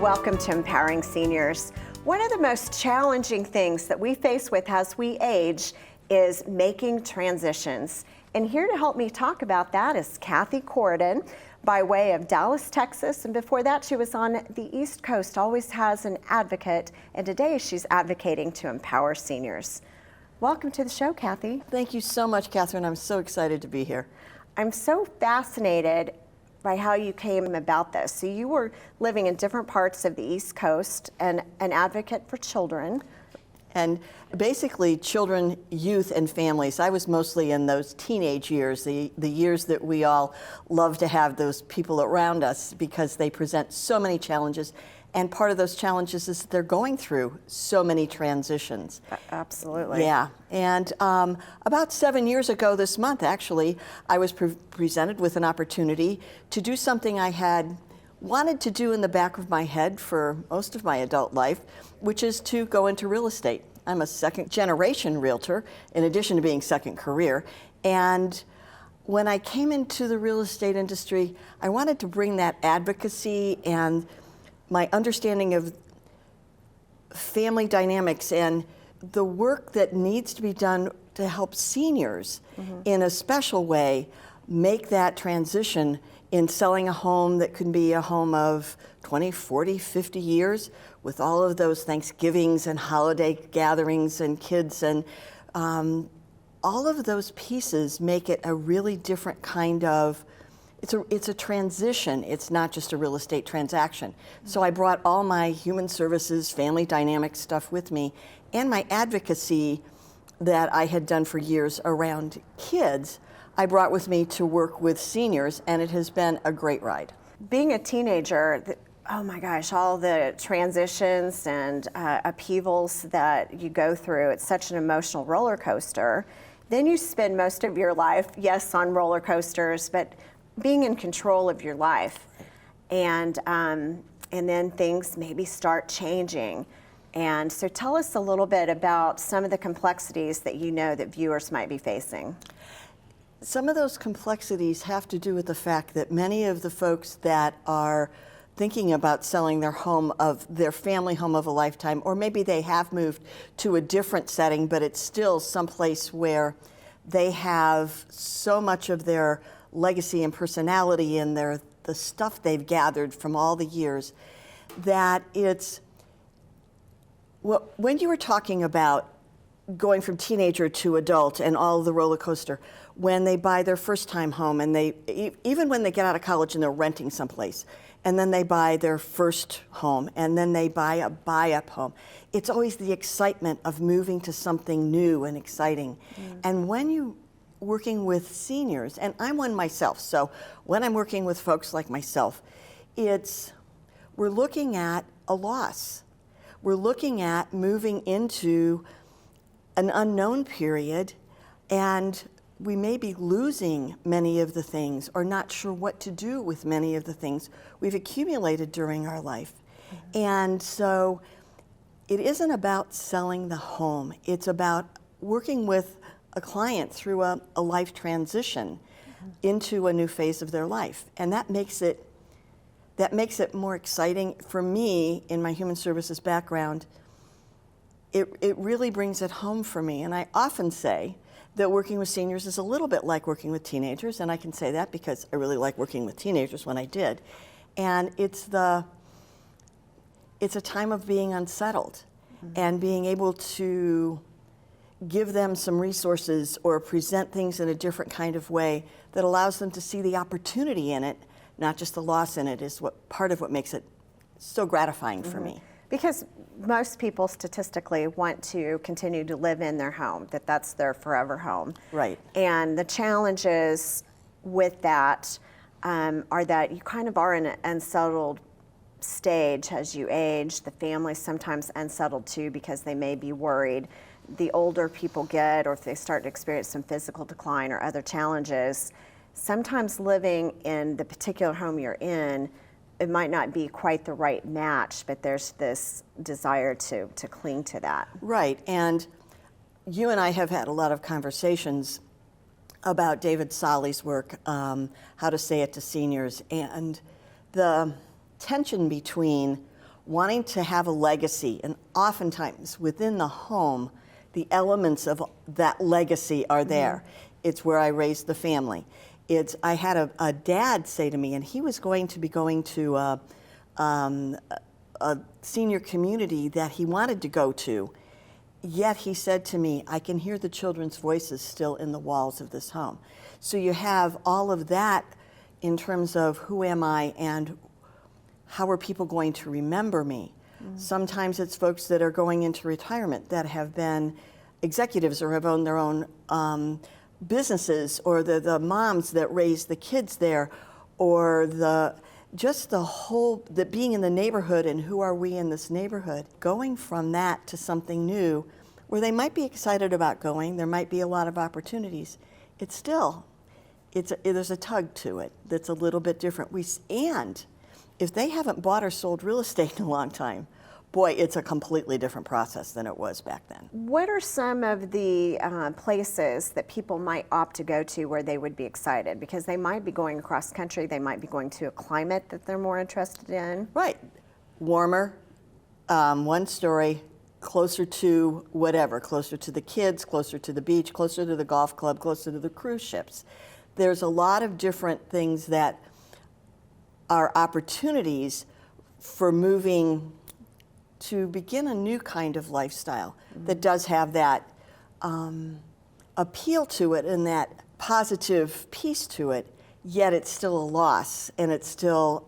welcome to Empowering Seniors. One of the most challenging things that we face with as we age is making transitions. And here to help me talk about that is Katherine by way of Dallas, Texas. And before that, she was on the East Coast, always has an advocate. And today she's advocating to empower seniors. Welcome to the show, Kathy. Thank you so much, Catherine. I'm so excited to be here. I'm so fascinated by how you came about this. So you were living in different parts of the East Coast and an advocate for children. And basically children, youth, and families. I was mostly in those teenage years, the years that we all love to have those people around us because they present so many challenges. And part of those challenges is that they're going through so many transitions. Absolutely. Yeah. And about 7 years ago this month, actually, I was presented with an opportunity to do something I had wanted to do in the back of my head for most of my adult life, which is to go into real estate. I'm a second generation realtor, in addition to being second career. And when I came into the real estate industry, I wanted to bring that advocacy and my understanding of family dynamics and the work that needs to be done to help seniors in a special way make that transition in selling a home that can be a home of 20, 40, 50 years with all of those Thanksgivings and holiday gatherings and kids and all of those pieces make it a really different kind of it's a transition. It's not just a real estate transaction. So I brought all my human services, family dynamic stuff with me, and my advocacy that I had done for years around kids, I brought with me to work with seniors, and it has been a great ride. Being a teenager, oh my gosh, all the transitions and upheavals that you go through, it's such an emotional roller coaster. Then you spend most of your life, yes, on roller coasters, but being in control of your life, and then things maybe start changing. And so tell us a little bit about some of the complexities that you know that viewers might be facing. Some of those complexities have to do with the fact that many of the folks that are thinking about selling their home, of their family home of a lifetime, or maybe they have moved to a different setting, but it's still someplace where they have so much of their legacy and personality and the stuff they've gathered from all the years, that it's, well, when you were talking about going from teenager to adult and all the roller coaster, when they buy their first time home and even when they get out of college and they're renting someplace, and then they buy their first home, and then they buy a buy-up home, it's always the excitement of moving to something new and exciting. And when you working with seniors, and I'm one myself, so when I'm working with folks like myself, we're looking at a loss. We're looking at moving into an unknown period, and we may be losing many of the things or not sure what to do with many of the things we've accumulated during our life. And so it isn't about selling the home. It's about working with a client through a life transition into a new phase of their life. And that makes it more exciting for me in my human services background. It really brings it home for me. And I often say that working with seniors is a little bit like working with teenagers, and I can say that because I really like working with teenagers when I did. And it's a time of being unsettled and being able to give them some resources or present things in a different kind of way that allows them to see the opportunity in it, not just the loss in it, is part of what makes it so gratifying for me. Because most people statistically want to continue to live in their home, that's their forever home. Right. And the challenges with that are that you kind of are in an unsettled stage as you age. The family's sometimes unsettled too because they may be worried. The older people get, or if they start to experience some physical decline or other challenges, sometimes living in the particular home you're in, it might not be quite the right match, but there's this desire to cling to that. Right, and you and I have had a lot of conversations about David Solly's work, How to Say It to Seniors, and the tension between wanting to have a legacy, and oftentimes within the home, the elements of that legacy are there. It's where I raised the family. I had a dad say to me, and he was going to be going to a senior community that he wanted to go to, yet he said to me, I can hear the children's voices still in the walls of this home. So you have all of that in terms of who am I and how are people going to remember me. Sometimes it's folks that are going into retirement that have been executives or have owned their own businesses, or the moms that raised the kids there, or just the whole, that being in the neighborhood and who are we in this neighborhood. Going from that to something new where they might be excited about going, there might be a lot of opportunities. It's still, there's a tug to it that's a little bit different. And if they haven't bought or sold real estate in a long time, boy, it's a completely different process than it was back then. What are some of the places that people might opt to go to where they would be excited? Because they might be going across country, they might be going to a climate that they're more interested in. Right. Warmer, one story, closer to whatever, closer to the kids, closer to the beach, closer to the golf club, closer to the cruise ships. There's a lot of different things that are opportunities for moving to begin a new kind of lifestyle that does have that appeal to it and that positive piece to it, yet it's still a loss, and it's still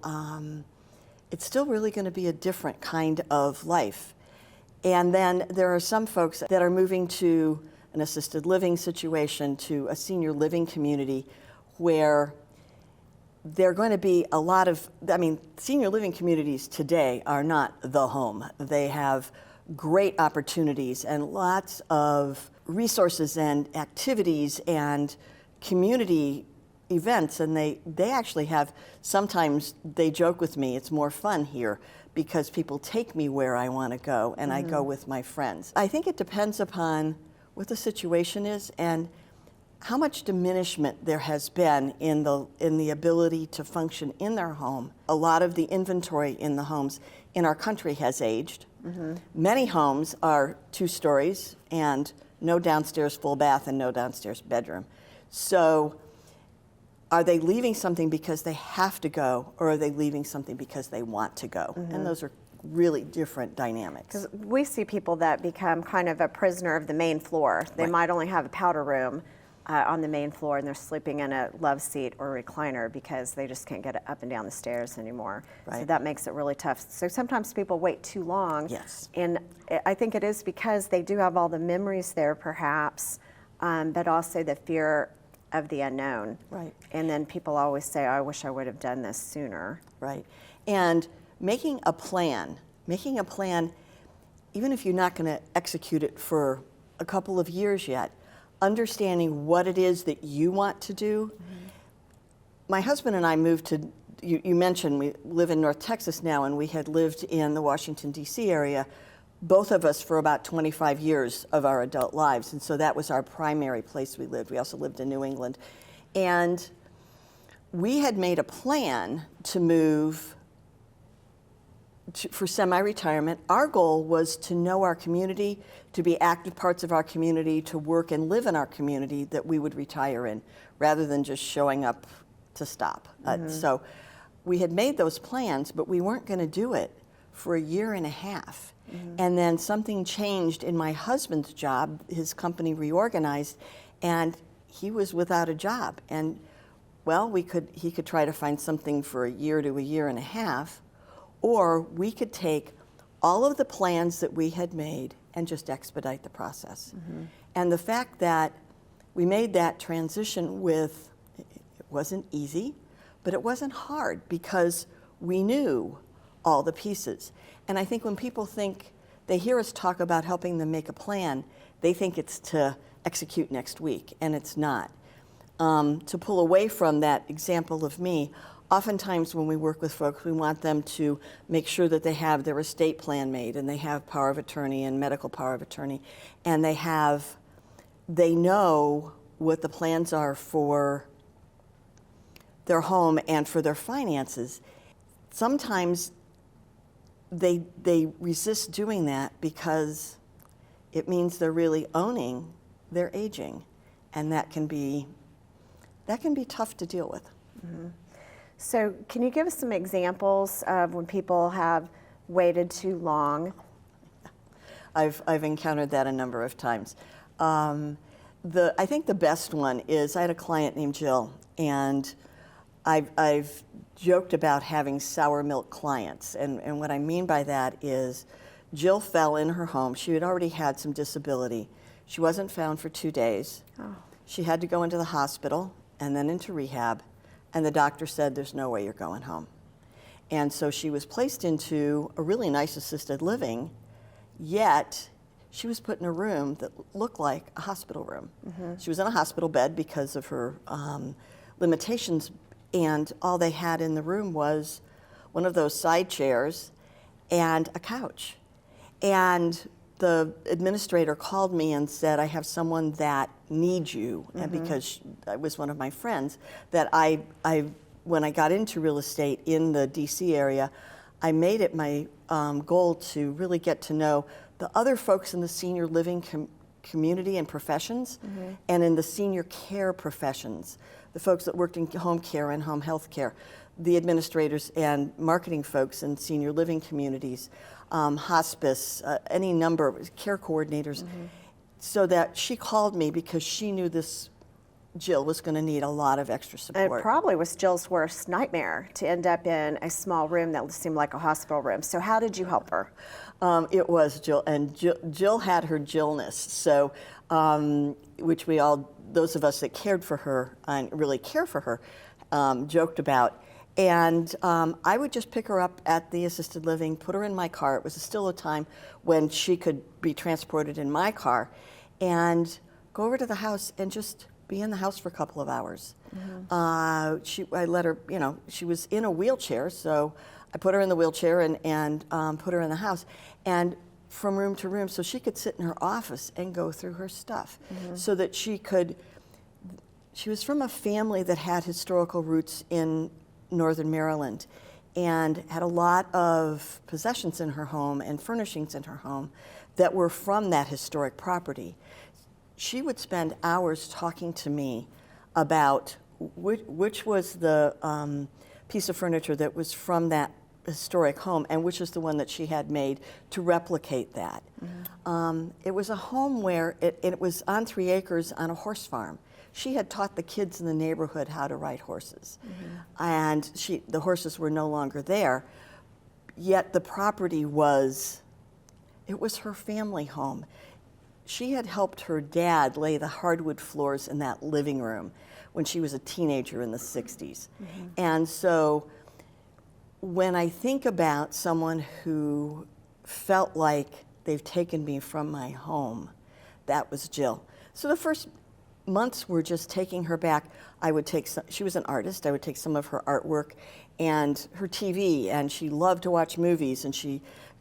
really going to be a different kind of life. And then there are some folks that are moving to an assisted living situation, to a senior living community where there are going to be a lot of, senior living communities today are not the home. They have great opportunities and lots of resources and activities and community events, and they actually have, sometimes they joke with me, it's more fun here because people take me where I want to go and I go with my friends. I think it depends upon what the situation is and how much diminishment there has been in the ability to function in their home. A lot of the inventory in the homes in our country has aged. Many homes are 2 stories and no downstairs full bath and no downstairs bedroom. So are they leaving something because they have to go, or are they leaving something because they want to go? And those are really different dynamics. Because we see people that become kind of a prisoner of the main floor. They might only have a powder room on the main floor, and they're sleeping in a love seat or recliner because they just can't get up and down the stairs anymore. Right. So that makes it really tough. So sometimes people wait too long. Yes. And I think it is because they do have all the memories there, perhaps, but also the fear of the unknown. Right. And then people always say, I wish I would have done this sooner. Right. And making a plan, even if you're not going to execute it for a couple of years yet, understanding what it is that you want to do. My husband and I moved to, you mentioned we live in North Texas now, and we had lived in the Washington, D.C. area, both of us for about 25 years of our adult lives, and so that was our primary place we lived. We also lived in New England. And we had made a plan to move for semi-retirement. Our goal was to know our community, to be active parts of our community, to work and live in our community that we would retire in, rather than just showing up to stop. So we had made those plans, but we weren't going to do it for a year and a half. And then something changed in my husband's job. His company reorganized, and he was without a job. And well, he could try to find something for a year to a year and a half, or we could take all of the plans that we had made and just expedite the process. And the fact that we made that transition it wasn't easy, but it wasn't hard because we knew all the pieces. And I think when people they hear us talk about helping them make a plan, they think it's to execute next week, and it's not. To pull away from that example of me, oftentimes when we work with folks, we want them to make sure that they have their estate plan made, and they have power of attorney and medical power of attorney, and they know what the plans are for their home and for their finances. Sometimes they resist doing that because it means they're really owning their aging, and that can be tough to deal with. Mm-hmm. So can you give us some examples of when people have waited too long? I've encountered that a number of times. I think the best one is I had a client named Jill, and I've joked about having sour milk clients, and what I mean by that is Jill fell in her home. She had already had some disability. She wasn't found for 2 days. Oh. She had to go into the hospital and then into rehab, and the doctor said, "There's no way you're going home." And so she was placed into a really nice assisted living, yet she was put in a room that looked like a hospital room. Mm-hmm. She was in a hospital bed because of her limitations, and all they had in the room was one of those side chairs and a couch. And the administrator called me and said, "I have someone that needs you." Mm-hmm. And because I was one of my friends, that I when I got into real estate in the DC area, I made it my goal to really get to know the other folks in the senior living community and professions, mm-hmm. and in the senior care professions, the folks that worked in home care and home health care, the administrators and marketing folks in senior living communities, hospice, any number of care coordinators, mm-hmm. so that she called me because she knew this Jill was going to need a lot of extra support. And it probably was Jill's worst nightmare to end up in a small room that seemed like a hospital room. So how did you help her? It was Jill, and Jill had her Jillness, so which we all, those of us that cared for her and really care for her, joked about. And I would just pick her up at the assisted living, put her in my car. It was still a time when she could be transported in my car, and go over to the house and just be in the house for a couple of hours. Mm-hmm. I let her, she was in a wheelchair, so I put her in the wheelchair and put her in the house, and from room to room, so she could sit in her office and go through her stuff, mm-hmm. so that she was from a family that had historical roots in Northern Maryland and had a lot of possessions in her home and furnishings in her home that were from that historic property. She would spend hours talking to me about which was the piece of furniture that was from that historic home and which is the one that she had made to replicate that. Mm-hmm. It was a home where it was on 3 acres on a horse farm. She had taught the kids in the neighborhood how to ride horses. Mm-hmm. And the horses were no longer there, yet the property was her family home. She had helped her dad lay the hardwood floors in that living room when she was a teenager in the 60s. Mm-hmm. And so when I think about someone who felt like they've taken me from my home, that was Jill. So the first months were just taking her back. She was an artist. I would take some of her artwork and her TV, and she loved to watch movies, and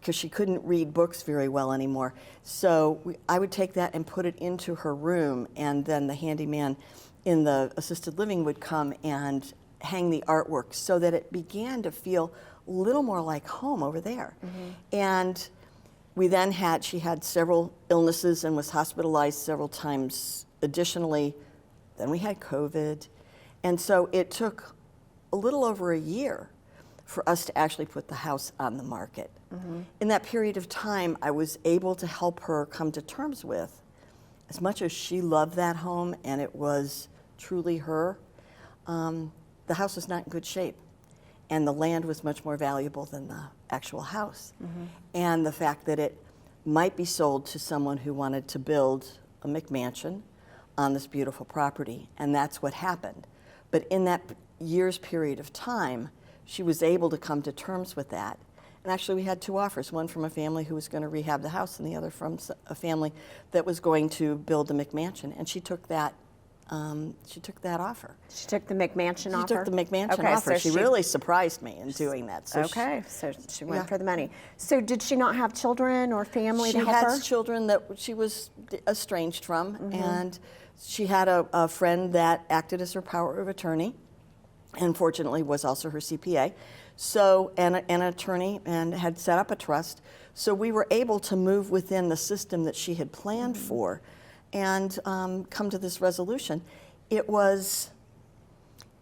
because she couldn't read books very well anymore. So I would take that and put it into her room, and then the handyman in the assisted living would come and hang the artwork so that it began to feel a little more like home over there. Mm-hmm. And she had several illnesses and was hospitalized several times additionally. Then we had COVID. And so it took a little over a year for us to actually put the house on the market. Mm-hmm. In that period of time, I was able to help her come to terms with, as much as she loved that home and it was truly her, the house was not in good shape. And the land was much more valuable than the actual house. Mm-hmm. And the fact that it might be sold to someone who wanted to build a McMansion on this beautiful property, and that's what happened. But in that year's period of time, she was able to come to terms with that. And actually we had 2 offers, one from a family who was going to rehab the house and the other from a family that was going to build a McMansion, and she took that offer. She took the McMansion offer? She took the McMansion offer. So she really surprised me in doing that. So so she went for the money. So did she not have children or family to help her? She had children that she was estranged from, mm-hmm. and she had a friend that acted as her power of attorney, and fortunately was also her CPA. So, and an attorney, and had set up a trust. So we were able to move within the system that she had planned for and come to this resolution. It was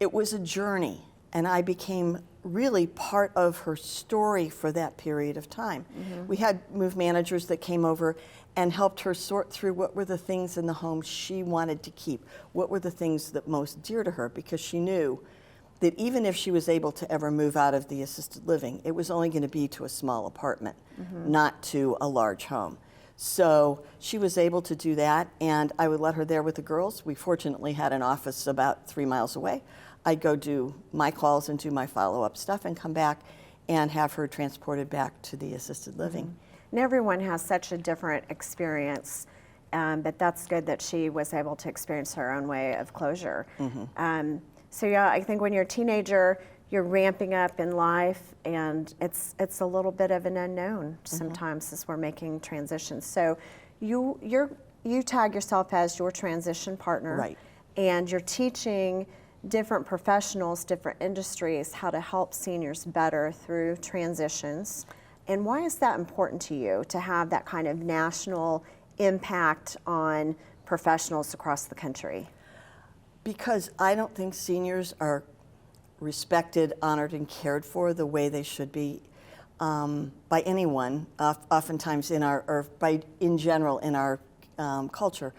a journey, and I became really part of her story for that period of time. We had move managers that came over and helped her sort through what were the things in the home she wanted to keep, what were the things that most dear to her, because she knew that even if she was able to ever move out of the assisted living, it was only going to be to a small apartment, not to a large home. So she was able to do that, and I would let her there with the girls. We fortunately had an office about 3 miles away. I'd go do my calls and do my follow-up stuff and come back and have her transported back to the assisted living. And everyone has such a different experience, but that's good that she was able to experience her own way of closure. So yeah, I think when you're a teenager, you're ramping up in life, and it's a little bit of an unknown sometimes as we're making transitions. So you tag yourself as your transition partner, Right. and you're teaching different professionals, different industries, how to help seniors better through transitions. And why is that important to you, to have that kind of national impact on professionals across the country? Because I don't think seniors are respected, honored, and cared for the way they should be by anyone, oftentimes in general in our culture.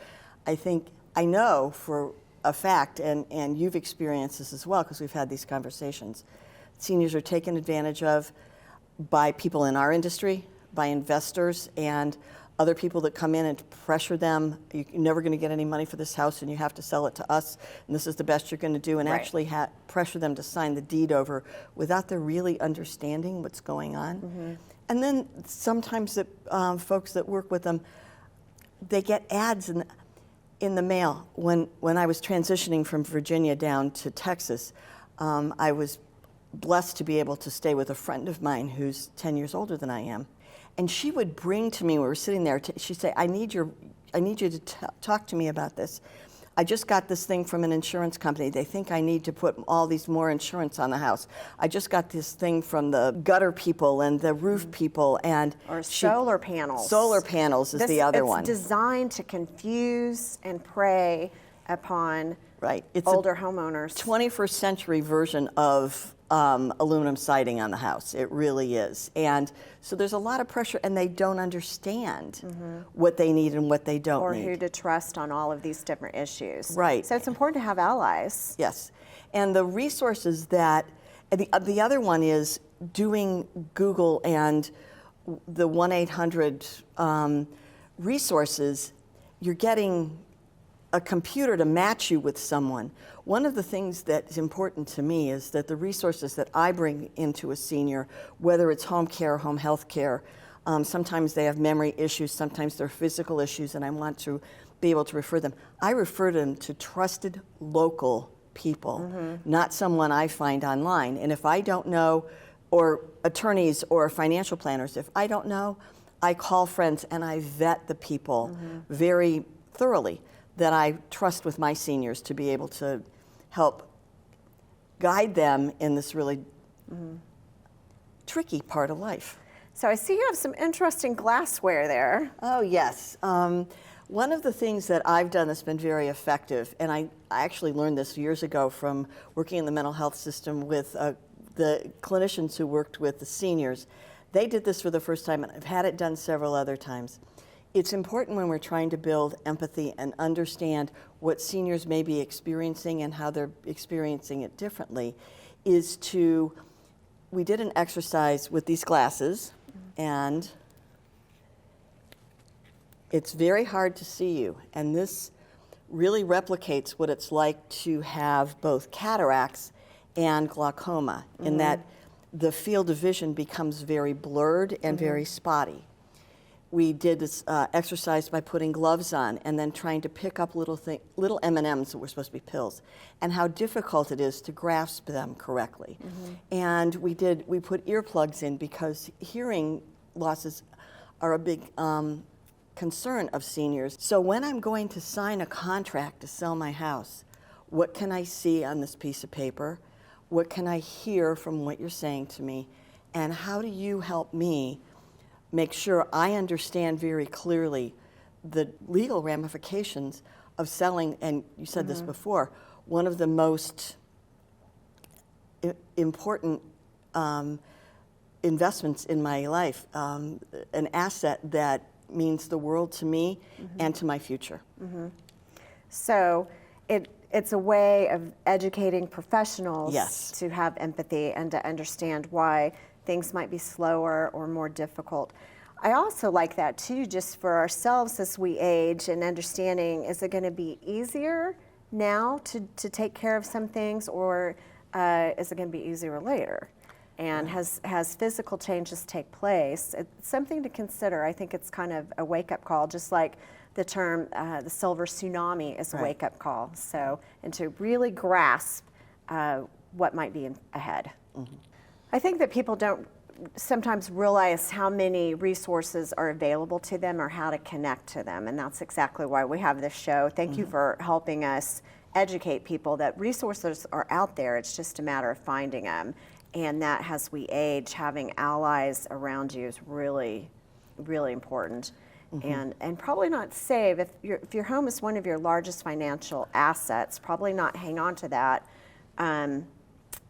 I know for a fact, and you've experienced this as well because we've had these conversations, seniors are taken advantage of by people in our industry, by investors, and other people that come in and pressure them. You're never going to get any money for this house, and you have to sell it to us, and this is the best you're going to do, and Right. actually pressure them to sign the deed over without them really understanding what's going on. And then sometimes folks that work with them, they get ads in the mail. When I was transitioning from Virginia down to Texas, I was blessed to be able to stay with a friend of mine who's 10 years older than I am. And she would bring to me, when we were sitting there, she'd say, I need you to talk to me about this. I just got this thing from an insurance company. They think I need to put all these more insurance on the house. I just got this thing from the gutter people and the roof people, and Solar panels. Solar panels is the other one. It's designed to confuse and prey upon Right. It's older homeowners. 21st century version of aluminum siding on the house. It really is. And so there's a lot of pressure, and they don't understand what they need and what they don't or need. who to trust on all of these different issues. Right. So it's important to have allies. Yes. And the resources that, and the other one is doing Google and the 1-800 resources. You're getting a computer to match you with someone. One of the things that is important to me is that the resources that I bring into a senior, whether it's home care, home health care, sometimes they have memory issues, sometimes they're physical issues, and I want to be able to refer them. I refer them to trusted local people, not someone I find online. And if I don't know, or attorneys or financial planners, if I don't know, I call friends and I vet the people very thoroughly that I trust with my seniors to be able to help guide them in this really tricky part of life. So I see you have some interesting glassware there. Oh, yes. One of the things that I've done that's been very effective, and I actually learned this years ago from working in the mental health system with the clinicians who worked with the seniors. They did this for the first time, and I've had it done several other times. It's important when we're trying to build empathy and understand what seniors may be experiencing and how they're experiencing it differently, we did an exercise with these glasses, and it's very hard to see you. And this really replicates what it's like to have both cataracts and glaucoma, in that the field of vision becomes very blurred and very spotty. We did this exercise by putting gloves on and then trying to pick up little M&Ms that were supposed to be pills, and how difficult it is to grasp them correctly. And we put earplugs in because hearing losses are a big concern of seniors. So when I'm going to sign a contract to sell my house, what can I see on this piece of paper? What can I hear from what you're saying to me? And how do you help me make sure I understand very clearly the legal ramifications of selling, and you said this before, one of the most important investments in my life, an asset that means the world to me and to my future. So it's a way of educating professionals Yes. to have empathy and to understand why things might be slower or more difficult. I also like that too, just for ourselves as we age and understanding, is it going to be easier now to take care of some things, or is it going to be easier later? And has physical changes take place? It's something to consider. I think it's kind of a wake-up call, just like the term the silver tsunami is a wake-up call. So, and to really grasp what might be ahead. I think that people don't sometimes realize how many resources are available to them or how to connect to them, and that's exactly why we have this show. Thank you for helping us educate people that resources are out there. It's just a matter of finding them, and that as we age, having allies around you is really, really important. And probably not save, if your home is one of your largest financial assets, probably not hang on to that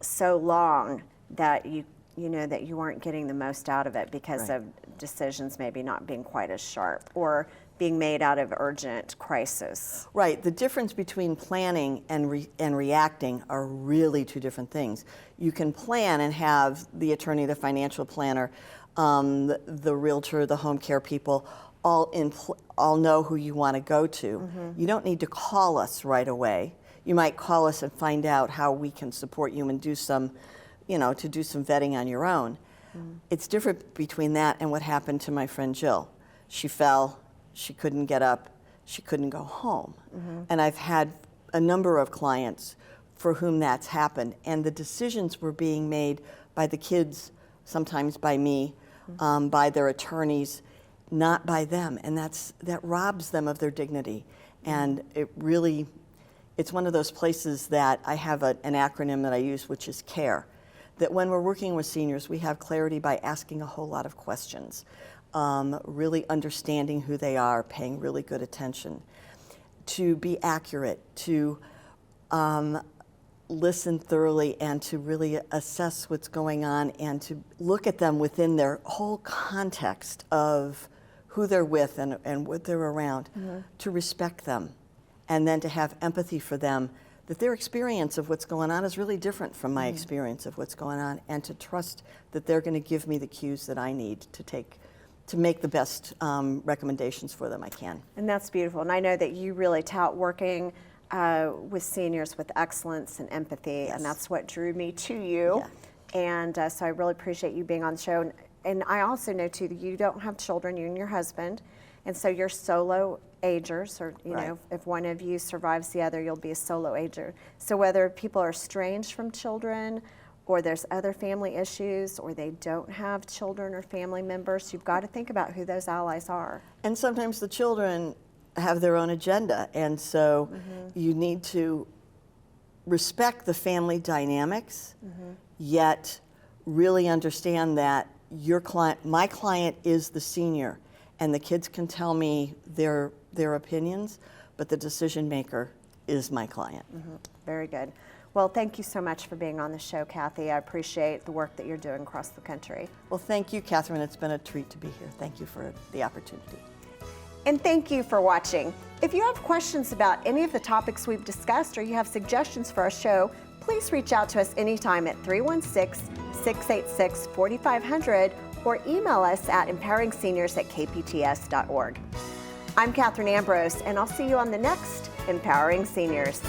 so long that you know that you aren't getting the most out of it because of decisions maybe not being quite as sharp or being made out of urgent crisis. Right. The difference between planning and reacting are really two different things. You can plan and have the attorney, the financial planner, the realtor, the home care people all know who you want to go to. You don't need to call us right away. You might call us and find out how we can support you and do some, to do some vetting on your own. It's different between that and what happened to my friend Jill. She fell, she couldn't get up, she couldn't go home. And I've had a number of clients for whom that's happened, and the decisions were being made by the kids, sometimes by me, by their attorneys, not by them, and that robs them of their dignity. And it's one of those places that I have an acronym that I use, which is CARE. That when we're working with seniors, we have clarity by asking a whole lot of questions, really understanding who they are, paying really good attention, to be accurate, to listen thoroughly, and to really assess what's going on, and to look at them within their whole context of who they're with and what they're around, to respect them, and then to have empathy for them, that their experience of what's going on is really different from my experience of what's going on, and to trust that they're going to give me the cues that I need to make the best recommendations for them I can. And that's beautiful. And I know that you really tout working with seniors with excellence and empathy, and that's what drew me to you. And so I really appreciate you being on the show. And I also know too that you don't have children, you and your husband, and so you're solo agers, or know, if one of you survives the other, you'll be a solo ager. So whether people are estranged from children, or there's other family issues, or they don't have children or family members, you've got to think about who those allies are. And sometimes the children have their own agenda, and so you need to respect the family dynamics, yet really understand that my client is the senior, and the kids can tell me their opinions, but the decision maker is my client. Very good. Well, thank you so much for being on the show, Kathy. I appreciate the work that you're doing across the country. Well, thank you, Katherine. It's been a treat to be here. Thank you for the opportunity. And thank you for watching. If you have questions about any of the topics we've discussed, or you have suggestions for our show, please reach out to us anytime at 316-686-4500 or email us at empoweringseniors@kpts.org. I'm Katherine Ambrose, and I'll see you on the next Empowering Seniors.